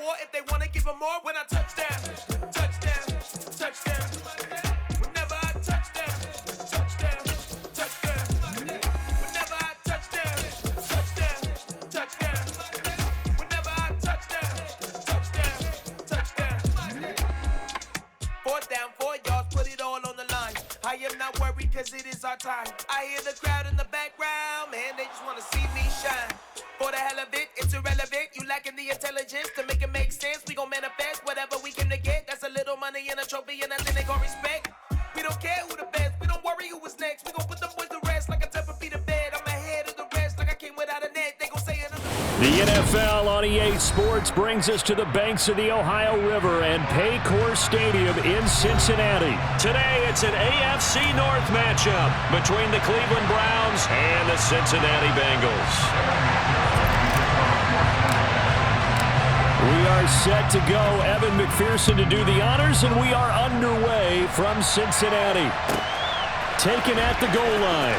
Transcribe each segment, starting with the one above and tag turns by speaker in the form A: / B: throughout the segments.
A: more if they want to give them more when I touch down. Touchdown, touchdown. Whenever I touch down, touchdown, touchdown. Whenever I touch down, touchdown, touchdown. Whenever I touch down, touchdown, touchdown. 4th down, 4 yards, put it all on the line. I am not worried because it is our time. I hear the crowd in the background, man, they just want to see me shine. For the hell of it, it's irrelevant. You lacking the intelligence to make it make sense. We gon' manifest whatever we came to get. That's a little money and a trophy and nothing they gon' respect. We don't care who the best, we don't worry who was next. We gon' put them boys to rest like a Tempur-Pedic to bed. I'm ahead of the rest like I came without a net. They gon' say it.
B: The NFL on EA Sports brings us to the banks of the Ohio River and Paycor Stadium in Cincinnati. Today, it's an AFC North matchup between the Cleveland Browns and the Cincinnati Bengals. We are set to go. Evan McPherson to do the honors, and we are underway from Cincinnati. Taken at the goal line.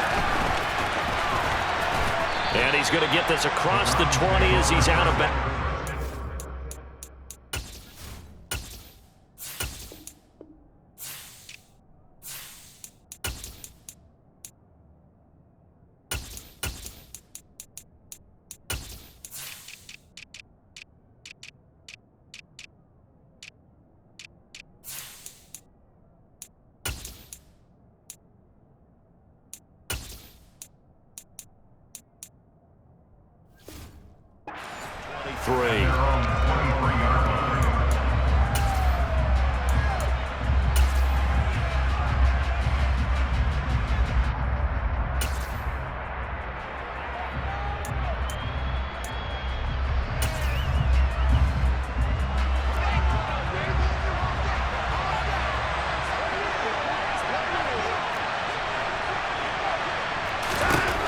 B: And he's going to get this across the 20 as he's out of bounds.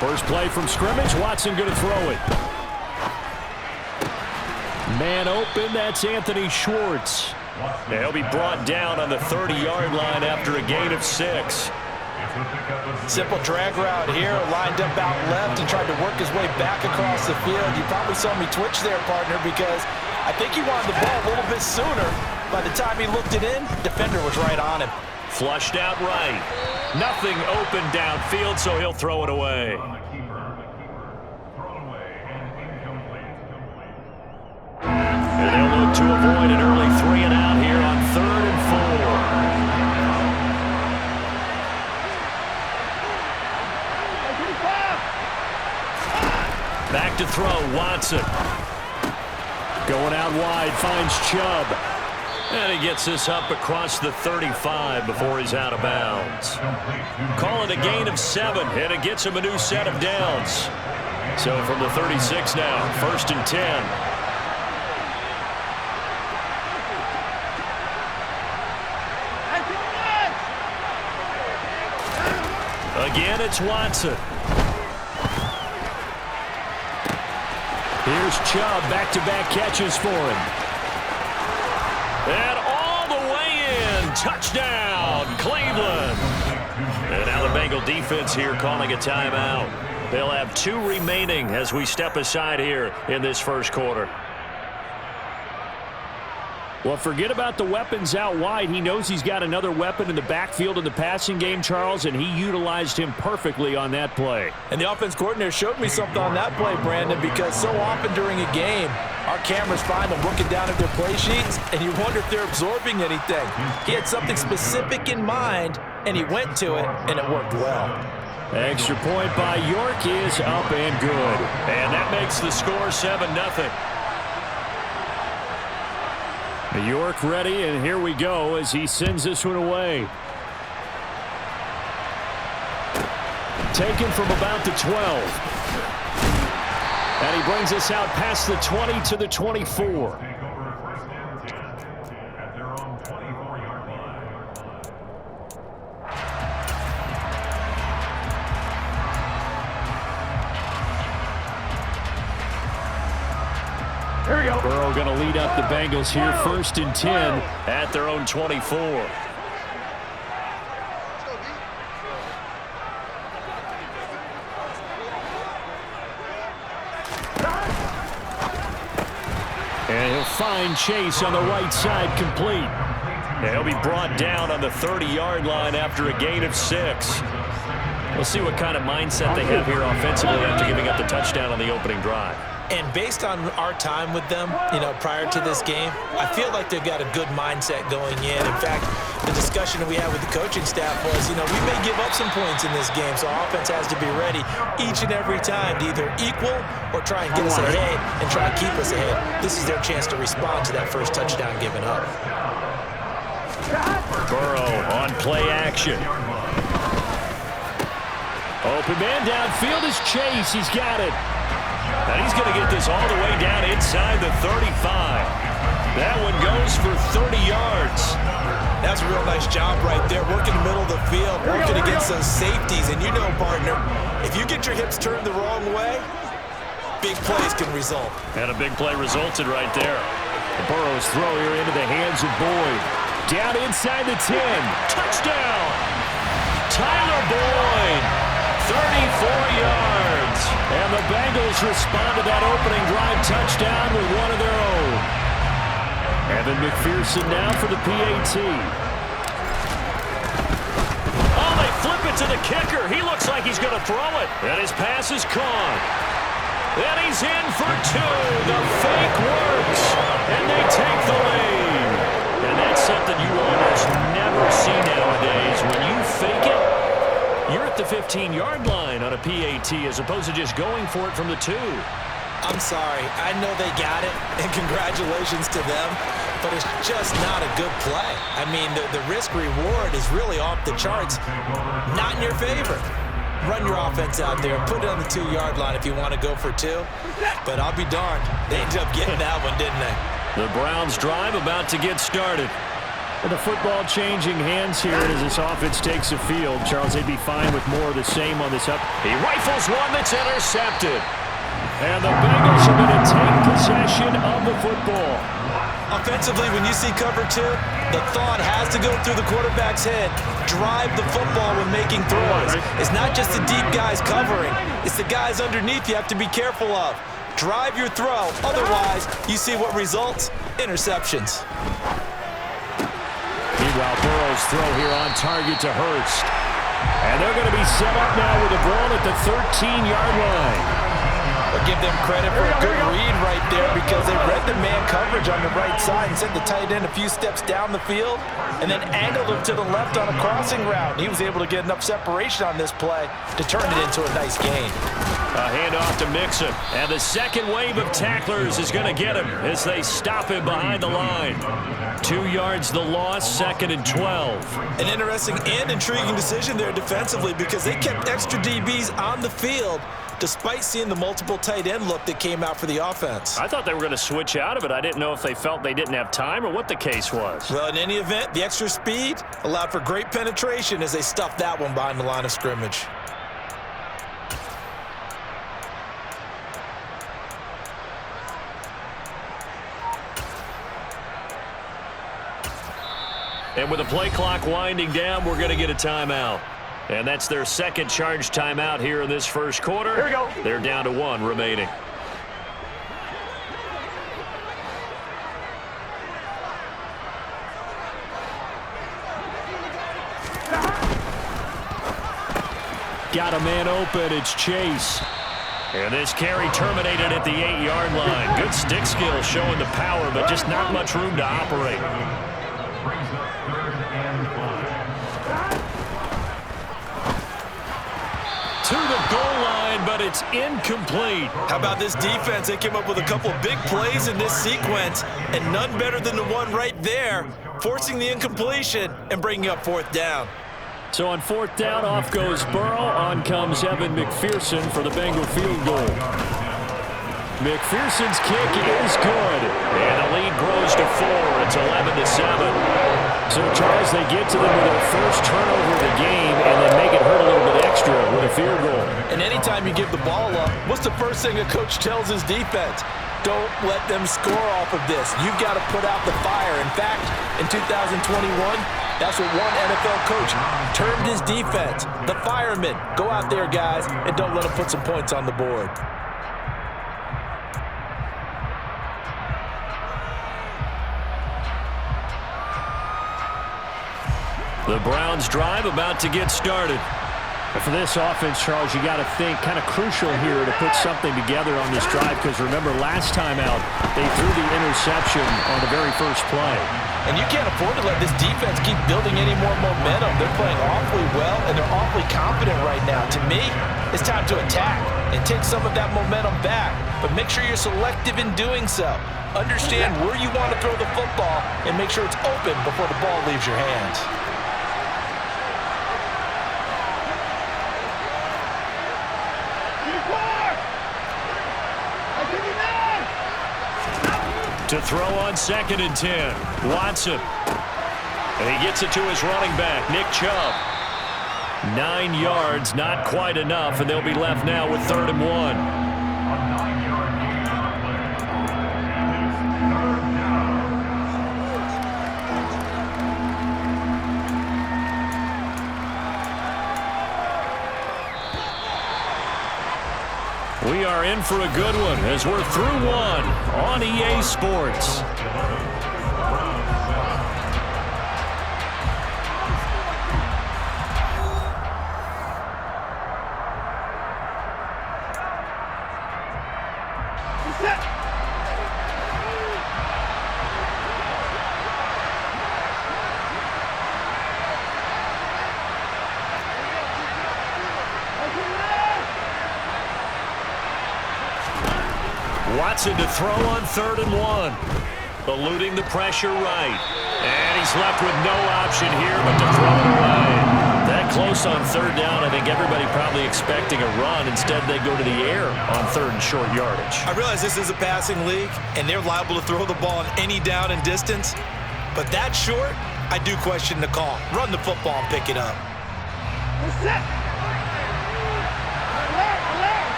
B: First play from scrimmage, Watson going to throw it. Man open, that's Anthony Schwartz. He'll be brought down on the 30-yard line after a gain of 6.
C: Simple drag route here, lined up out left and tried to work his way back across the field. You probably saw me twitch there, partner, because I think he wanted the ball a little bit sooner. By the time he looked it in, defender was right on him.
B: Flushed out right. Nothing open downfield, so he'll throw it away. And they'll look to avoid an early 3 and out here on 3rd and 4. Back to throw, Watson. Going out wide, finds Chubb. And he gets this up across the 35 before he's out of bounds. Call it a gain of 7, and it gets him a new set of downs. So from the 36 now, 1st and 10. Again, it's Watson. Here's Chubb, back-to-back catches for him. And all the way in, touchdown, Cleveland. And now the Bengal defense here calling a timeout. They'll have 2 remaining as we step aside here in this first quarter. Well, forget about the weapons out wide. He knows he's got another weapon in the backfield in the passing game, Charles, and he utilized him perfectly on that play.
C: And the offense coordinator showed me something on that play, Brandon, because so often during a game, our cameras find them looking down at their play sheets, and you wonder if they're absorbing anything. He had something specific in mind, and he went to it, and it worked well.
B: Extra point by York is up and good. And that makes the score 7-0. York ready, and here we go as he sends this one away. Taken from about the 12. And he brings us out past the 20 to the 24.
D: Here we go.
B: Burrow going to lead up the Bengals here, 1st and 10 at their own 24. And he'll find Chase on the right side, complete. And he'll be brought down on the 30-yard line after a gain of 6. We'll see what kind of mindset they have here offensively after giving up the touchdown on the opening drive.
C: And based on our time with them, prior to this game, I feel like they've got a good mindset going in. In fact, the discussion that we had with the coaching staff was, we may give up some points in this game, so our offense has to be ready each and every time to either equal or try and get us ahead and try and keep us ahead. This is their chance to respond to that first touchdown given up.
B: Burrow on play action. Open man downfield is Chase. He's got it. And he's going to get this all the way down inside the 35. That one goes for 30 yards.
C: That's a real nice job right there, working the middle of the field, working against those safeties. And partner, if you get your hips turned the wrong way, big plays can result.
B: And a big play resulted right there. Burrow's throw here into the hands of Boyd. Down inside the 10. Touchdown! Tyler Boyd, 34 yards. And the Bengals respond to that opening drive touchdown with one of their own. Evan McPherson now for the PAT. Oh, they flip it to the kicker. He looks like he's going to throw it. And his pass is caught. And he's in for 2. The fake works. And they take the lead. And that's something you almost never see nowadays. When you fake it, you're at the 15-yard line on a PAT as opposed to just going for it from the 2.
C: I'm sorry. I know they got it, and congratulations to them, but it's just not a good play. I mean, the risk-reward is really off the charts, not in your favor. Run your offense out there, put it on the 2-yard line if you want to go for 2, but I'll be darned. They ended up getting that one, didn't they?
B: The Browns drive about to get started. And the football changing hands here as this offense takes the field. Charles, they'd be fine with more of the same on this up. He rifles one that's intercepted. And the Bengals are going to take possession of the football.
C: Offensively, when you see cover 2, the thought has to go through the quarterback's head. Drive the football when making throws. It's not just the deep guys covering. It's the guys underneath you have to be careful of. Drive your throw. Otherwise, you see what results? Interceptions.
B: Meanwhile, Burrow's throw here on target to Hurst. And they're going to be set up now with the ball at the 13-yard line.
C: I'll give them credit for a good read right there because they read the man coverage on the right side and sent the tight end a few steps down the field and then angled him to the left on a crossing route. He was able to get enough separation on this play to turn it into a nice gain.
B: A handoff to Mixon. And the second wave of tacklers is going to get him as they stop him behind the line. 2 yards the loss, 2nd and 12.
C: An interesting and intriguing decision there defensively because they kept extra DBs on the field despite seeing the multiple tight end look that came out for the offense.
B: I thought they were going to switch out of it. I didn't know if they felt they didn't have time or what the case was.
C: Well, in any event, the extra speed allowed for great penetration as they stuffed that one behind the line of scrimmage.
B: And with the play clock winding down, we're going to get a timeout. And that's their second charge timeout here in this first quarter.
D: Here we go.
B: They're down to 1 remaining. Got a man open. It's Chase. And this carry terminated at the 8-yard line. Good stick skill showing the power, but just not much room to operate. To the goal line, but it's incomplete.
C: How about this defense? They came up with a couple of big plays in this sequence, and none better than the one right there, forcing the incompletion and bringing up 4th down.
B: So on 4th down, off goes Burrow. On comes Evan McPherson for the Bengal field goal. McPherson's kick is good. And the lead grows to 4. It's 11-7. So, Charles, they get to them with their first turnover of the game and then make it hurt a little bit extra with a field goal.
C: And anytime you give the ball up, what's the first thing a coach tells his defense? Don't let them score off of this. You've got to put out the fire. In fact, in 2021, that's what one NFL coach termed his defense. The firemen. Go out there, guys, and don't let them put some points on the board.
B: The Browns drive about to get started.
D: For this offense, Charles, you got to think kind of crucial here to put something together on this drive, because remember last time out they threw the interception on the very first play.
C: And you can't afford to let this defense keep building any more momentum. They're playing awfully well, and they're awfully confident right now. To me, it's time to attack and take some of that momentum back, but make sure you're selective in doing so. Understand where you want to throw the football and make sure it's open before the ball leaves your hands.
B: To throw on 2nd and 10. Watson. And he gets it to his running back, Nick Chubb. 9 yards, not quite enough, and they'll be left now with 3rd and 1. We are in for a good one as we're through one on EA Sports. Watson to throw on 3rd and 1. Eluding the pressure right. And he's left with no option here but to throw it away. That close on 3rd down, I think everybody probably expecting a run. Instead, they go to the air on 3rd and short yardage.
C: I realize this is a passing league, and they're liable to throw the ball on any down and distance. But that short, I do question the call. Run the football and pick it up.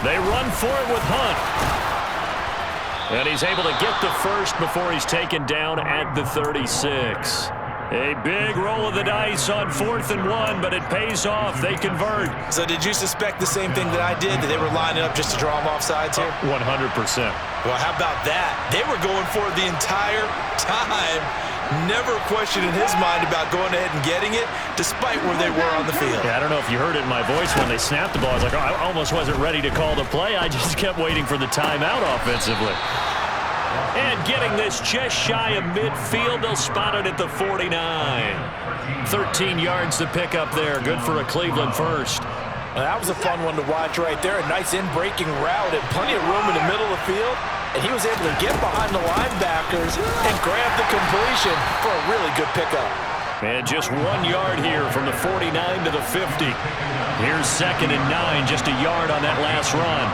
B: They run for it with Hunt. And he's able to get the first before he's taken down at the 36. A big roll of the dice on 4th and 1, but it pays off. They convert.
C: So did you suspect the same thing that I did, that they were lining up just to draw them off sides here?
B: 100%.
C: Well, how about that? They were going for it the entire time. Never a question in his mind about going ahead and getting it, despite where they were on the field.
B: Yeah, I don't know if you heard it in my voice when they snapped the ball. I was like, oh, I almost wasn't ready to call the play. I just kept waiting for the timeout offensively. And getting this just shy of midfield, they'll spot it at the 49. 13 yards to pick up there. Good for a Cleveland first.
C: Well, that was a fun one to watch right there. A nice in-breaking route and plenty of room in the middle of the field. And he was able to get behind the linebackers and grab the completion for a really good pickup.
B: And just 1 yard here from the 49 to the 50. Here's 2nd and 9, just a yard on that last run.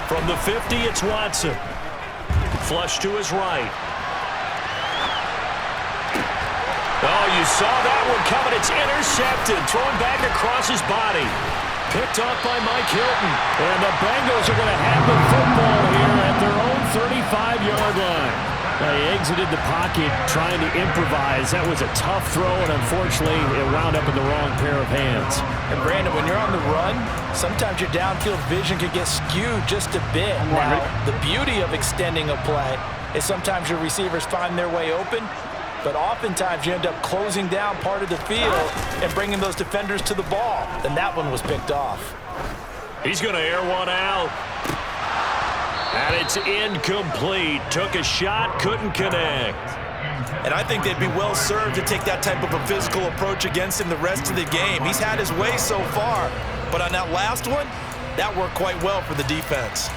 B: From the 50, it's Watson. Flush to his right. Oh, you saw that one coming. It's intercepted. Thrown back across his body. Picked off by Mike Hilton. And the Bengals are going to have the football here at their own 35-yard line. They exited the pocket trying to improvise. That was a tough throw, and unfortunately, it wound up in the wrong pair of hands.
C: And Brandon, when you're on the run, sometimes your downfield vision can get skewed just a bit. Now, the beauty of extending a play is sometimes your receivers find their way open, but oftentimes you end up closing down part of the field and bringing those defenders to the ball. And that one was picked off.
B: He's going to air one out. And it's incomplete. Took a shot, couldn't connect.
C: And I think they'd be well served to take that type of a physical approach against him the rest of the game. He's had his way so far, but on that last one, that worked quite well for the defense.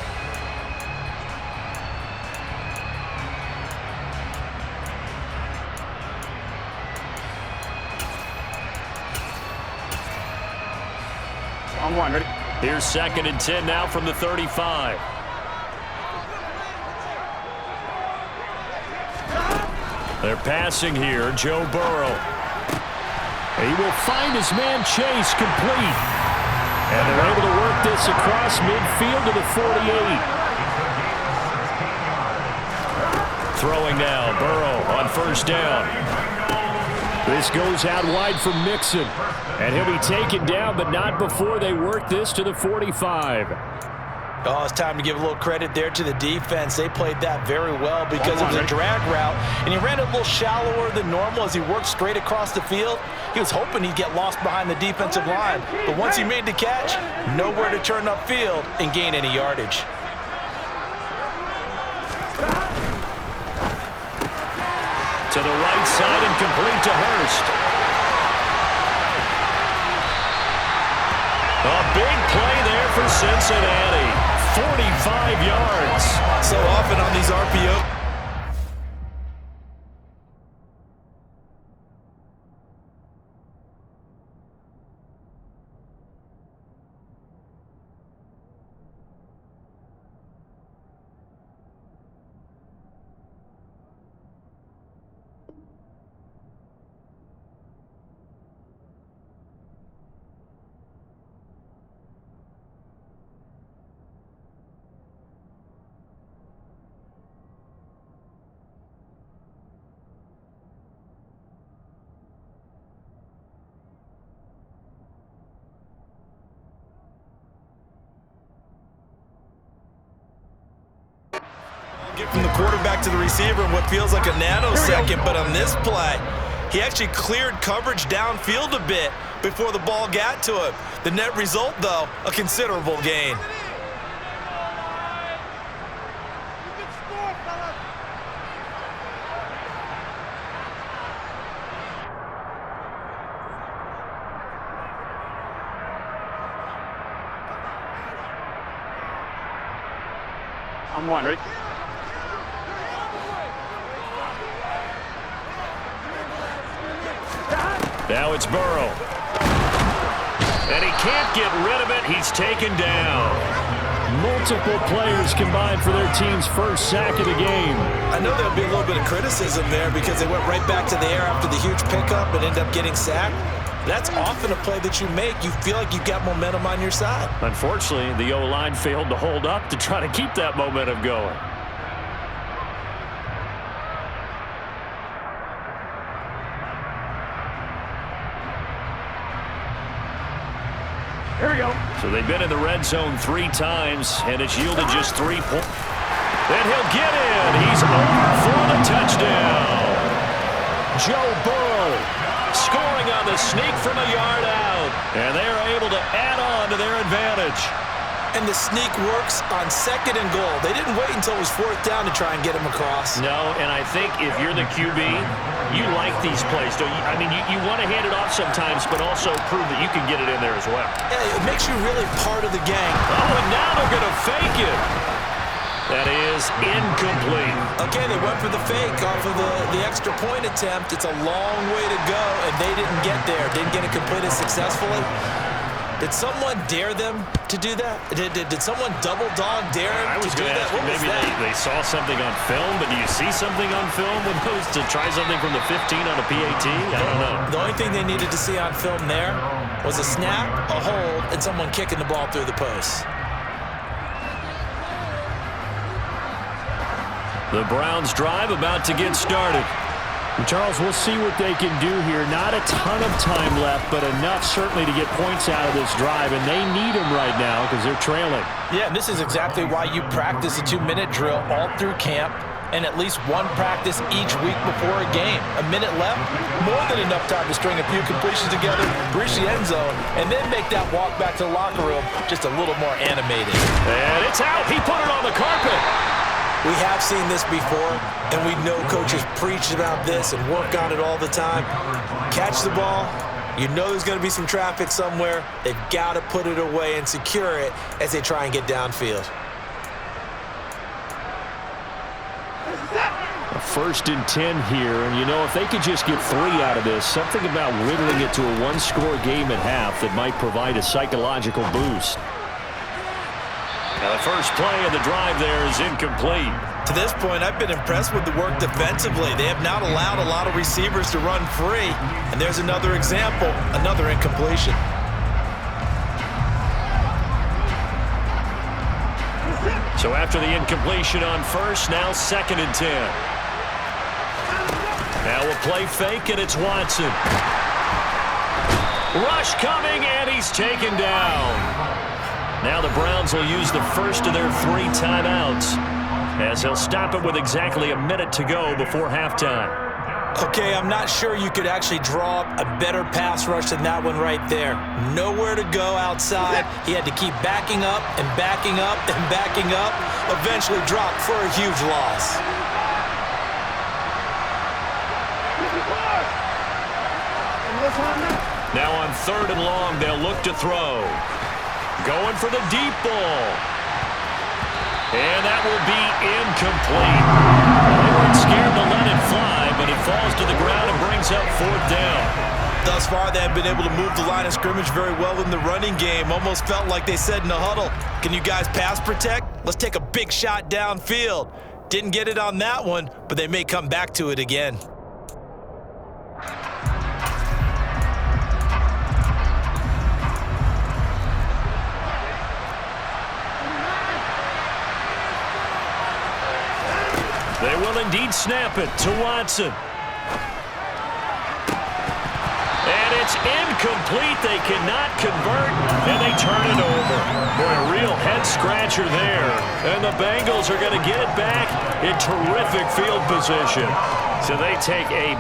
D: On 1, ready?
B: Here's 2nd and 10 now from the 35. They're passing here, Joe Burrow. He will find his man Chase complete. And they're able to work this across midfield to the 48. Throwing now, Burrow on 1st down. This goes out wide for Mixon. And he'll be taken down, but not before they work this to the 45.
C: Oh, it's time to give a little credit there to the defense. They played that very well because it was a drag route, and he ran it a little shallower than normal as he worked straight across the field. He was hoping he'd get lost behind the defensive line, but once he made the catch, nowhere to turn upfield and gain any yardage.
B: To the right side and complete to Hurst. A big play there for Cincinnati. 45 yards.
C: So often on these RPO. Get from the quarterback to the receiver in what feels like a nanosecond, but on this play, he actually cleared coverage downfield a bit before the ball got to him. The net result, though, a considerable gain.
E: I'm one, right?
B: Now it's Burrow. And he can't get rid of it. He's taken down.
D: Multiple players combined for their team's first sack of the game.
C: I know there'll be a little bit of criticism there because they went right back to the air after the huge pickup and ended up getting sacked. That's often a play that you make. You feel like you've got momentum on your side.
B: Unfortunately, the O-line failed to hold up to try to keep that momentum going.
E: Here we go.
B: So they've been in the red zone 3 times, and it's yielded just 3 points. And he'll get in. He's over for the touchdown. Joe Burrow scoring on the sneak from a yard out. And they are able to add on to their advantage.
C: And the sneak works on 2nd and goal. They didn't wait until it was 4th down to try and get him across.
B: No, and I think if you're the QB, you like these plays, don't you? I mean, you want to hand it off sometimes, but also prove that you can get it in there as well.
C: Yeah, it makes you really part of the gang.
B: Oh, and now they're going to fake it. That is incomplete.
C: Okay, they went for the fake off of the extra point attempt. It's a long way to go, and they didn't get there. Didn't get it completed successfully. Did someone dare them to do that? Did someone double dog dare them to do that?
B: What maybe they saw something on film, but do you see something on film when those to try something from the 15 on a PAT? I don't know.
C: The only thing they needed to see on film there was a snap, a hold, and someone kicking the ball through the post.
B: The Browns drive about to get started.
D: And Charles, we'll see what they can do here. Not a ton of time left, but enough certainly to get points out of this drive, and they need them right now because they're trailing.
C: Yeah, and this is exactly why you practice a 2-minute drill all through camp and at least one practice each week before a game. A minute left, more than enough time to string a few completions together, reach the end zone, and then make that walk back to the locker room just a little more animated.
B: And it's out. He put it on the carpet.
C: We have seen this before, and we know coaches preach about this and work on it all the time. Catch the ball. You know there's going to be some traffic somewhere. They've got to put it away and secure it as they try and get downfield.
D: A 1st and 10 here, and you know, if they could just get 3 out of this, something about whittling it to a 1-score game at half that might provide a psychological boost.
B: Now the first play of the drive there is incomplete.
C: To this point, I've been impressed with the work defensively. They have not allowed a lot of receivers to run free. And there's another example, another incompletion.
B: So after the incompletion on 1st, now 2nd and 10. Now a play fake, and it's Watson. Rush coming, and he's taken down. Now the Browns will use the first of their 3 timeouts as they'll stop it with exactly a minute to go before halftime.
C: Okay, I'm not sure you could actually draw up a better pass rush than that one right there. Nowhere to go outside. He had to keep backing up and backing up and backing up. Eventually dropped for a huge loss.
B: Now on 3rd and long, they'll look to throw. Going for the deep ball. And that will be incomplete. They weren't scared to let it fly, but it falls to the ground and brings up 4th down.
C: Thus far, they have been able to move the line of scrimmage very well in the running game. Almost felt like they said in the huddle, can you guys pass protect? Let's take a big shot downfield. Didn't get it on that one, but they may come back to it again.
B: They will indeed snap it to Watson. And it's incomplete. They cannot convert, and they turn it over. Boy, a real head-scratcher there. And the Bengals are going to get it back in terrific field position. So they take a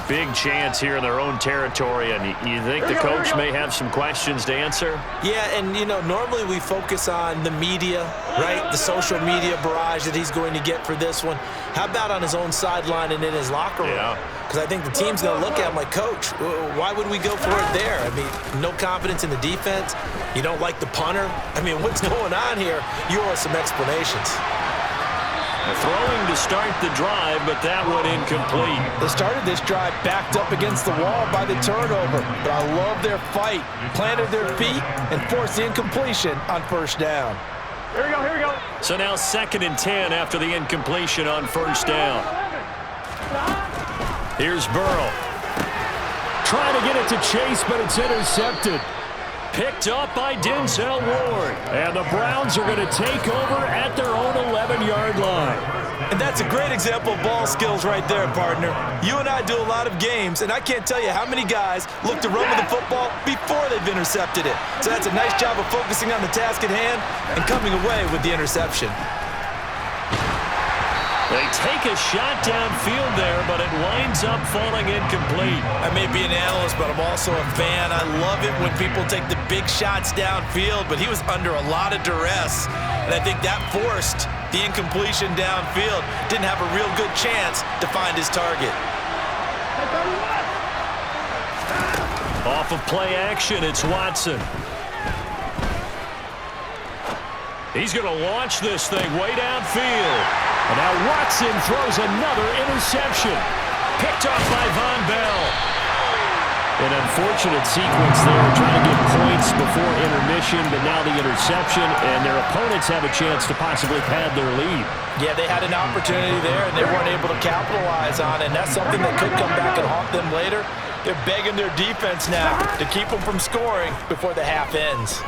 B: big chance here in their own territory, and you think the coach may have some questions to answer?
C: Yeah, and, you know, normally we focus on the media, right? The social media barrage that he's going to get for this one. How about on his own sideline and in his locker room?
B: Yeah.
C: Because I think the team's going to look at him like, Coach, why would we go for it there? I mean, no confidence in the defense. You don't like the punter. I mean, what's going on here? You owe us some explanations.
B: Throwing to start the drive, but that one incomplete.
C: They started this drive backed up against the wall by the turnover, but I love their fight. Planted their feet and forced the incompletion on 1st down.
E: Here we go, here we go.
B: So now 2nd and 10 after the incompletion on 1st down. Here's Burrow.
D: Trying to get it to Chase, but it's intercepted.
B: Picked up by Denzel Ward.
D: And the Browns are going to take over at their own 11-yard line.
C: And that's a great example of ball skills right there, partner. You and I do a lot of games, and I can't tell you how many guys look to run with the football before they've intercepted it. So that's a nice job of focusing on the task at hand and coming away with the interception.
B: They take a shot downfield there, but it winds up falling incomplete.
C: I may be an analyst, but I'm also a fan. I love it when people take the big shots downfield, but he was under a lot of duress, and I think that forced the incompletion downfield. Didn't have a real good chance to find his target.
B: Off of play action, it's Watson. He's going to launch this thing way downfield.
D: And now Watson throws another interception. Picked off by Von Bell. An unfortunate sequence there, trying to get points before intermission, but now the interception, and their opponents have a chance to possibly pad their lead.
C: Yeah, they had an opportunity there, and they weren't able to capitalize on it, and that's something that could come back and haunt them later. They're begging their defense now to keep them from scoring before the half ends.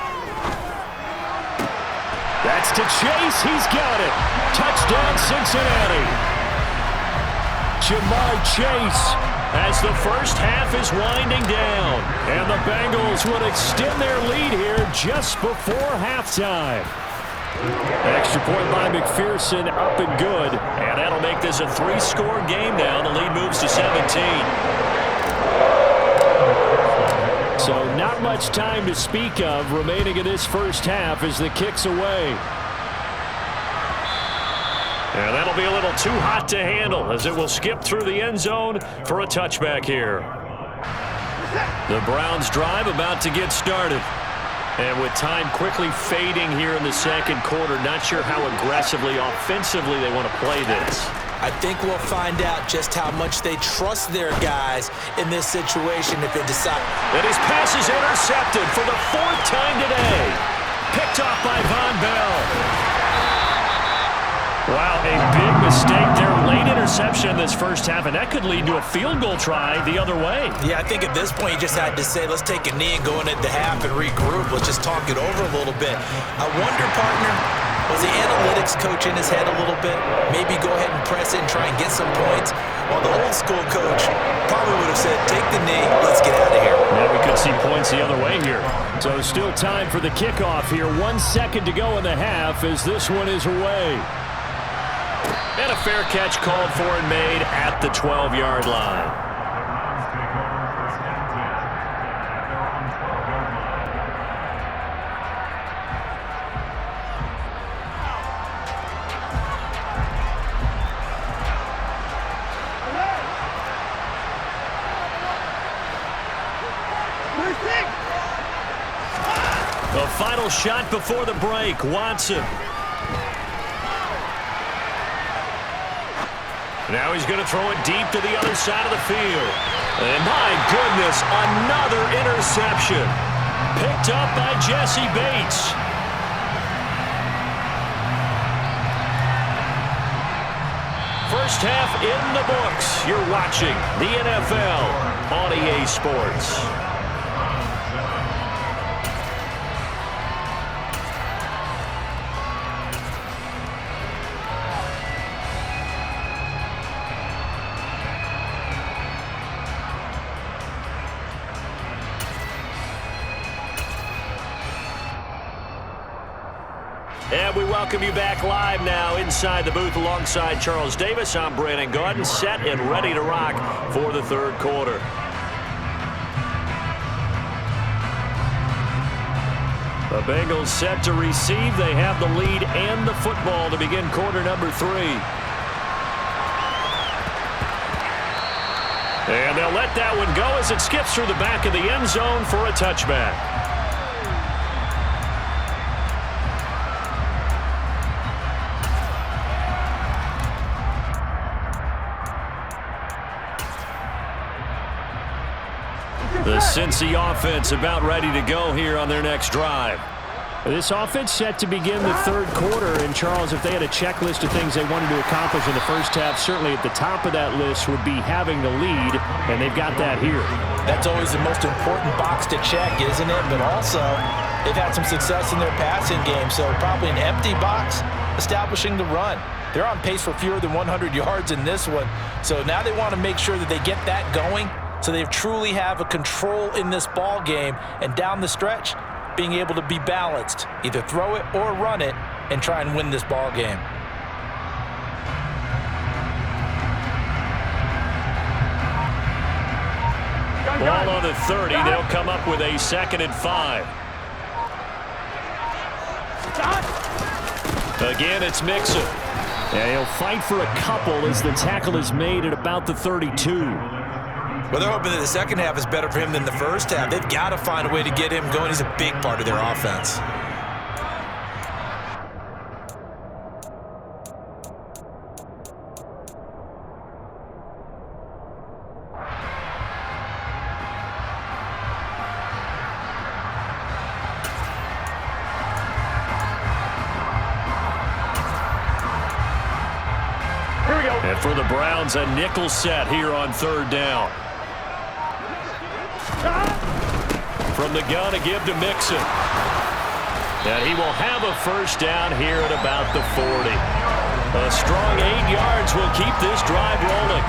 D: That's to Chase. He's got it. Touchdown, Cincinnati. Jamar Chase as the first half is winding down. And the Bengals would extend their lead here just before halftime. Extra point by McPherson, up and good. And that'll make this a 3-score game now. The lead moves to 17. So not much time to speak of remaining in this first half as the kick's away. And that'll be a little too hot to handle as it will skip through the end zone for a touchback here. The Browns drive about to get started. And with time quickly fading here in the second quarter, not sure how aggressively, offensively they want to play this.
C: I think we'll find out just how much they trust their guys in this situation if they decide.
B: And his pass is intercepted for the 4th time today. Picked off by Von Bell. Wow, a big mistake there. Late interception in this first half, and that could lead to a field goal try the other way.
C: Yeah, I think at this point you just had to say, let's take a knee and go into the half and regroup. Let's just talk it over a little bit. I wonder, partner, was the analytics coach in his head a little bit? Maybe go ahead and press it and try and get some points? While the old school coach probably would have said, take the knee, let's get out of here.
B: Yeah, we could see points the other way here.
D: So still time for the kickoff here. 1 second to go in the half as this one is away.
B: And a fair catch called for and made at the 12-yard line. The final shot before the break, Watson. Now he's going to throw it deep to the other side of the field. And my goodness, another interception. Picked up by Jesse Bates. First half in the books. You're watching the NFL on EA Sports. And we welcome you back live now inside the booth alongside Charles Davis. I'm Brandon Gaudin, set and ready to rock for the third quarter. The Bengals set to receive. They have the lead and the football to begin quarter number 3. And they'll let that one go as it skips through the back of the end zone for a touchback. The Cincy offense about ready to go here on their next drive.
D: This offense set to begin the third quarter. And, Charles, if they had a checklist of things they wanted to accomplish in the first half, certainly at the top of that list would be having the lead, and they've got that here.
C: That's always the most important box to check, isn't it? But also, they've had some success in their passing game, so probably an empty box establishing the run. They're on pace for fewer than 100 yards in this one, so now they want to make sure that they get that going so they truly have a control in this ball game, and down the stretch, being able to be balanced, either throw it or run it, and try and win this ball game.
B: Ball on the 30. They'll come up with a 2nd and 5. Again, it's Mixon.
D: Yeah, he'll fight for a couple as the tackle is made at about the 32.
C: Well, they're hoping that the second half is better for him than the first half. They've got to find a way to get him going. He's a big part of their offense.
B: Here we go. And for the Browns, a nickel set here on 3rd down. From the gun to give to Mixon. And he will have a first down here at about the 40. A strong 8 yards will keep this drive rolling.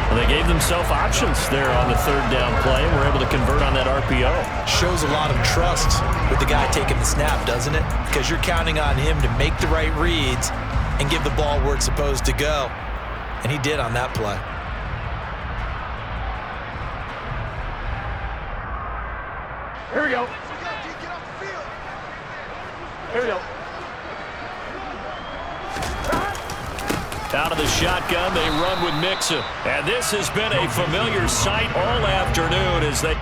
D: Well, they gave themselves options there on the 3rd down play and were able to convert on that RPO.
C: Shows a lot of trust with the guy taking the snap, doesn't it? Because you're counting on him to make the right reads and give the ball where it's supposed to go. And he did on that play.
E: Here we go. Here we go.
B: Out of the shotgun, they run with Mixon. And this has been a familiar sight all afternoon as they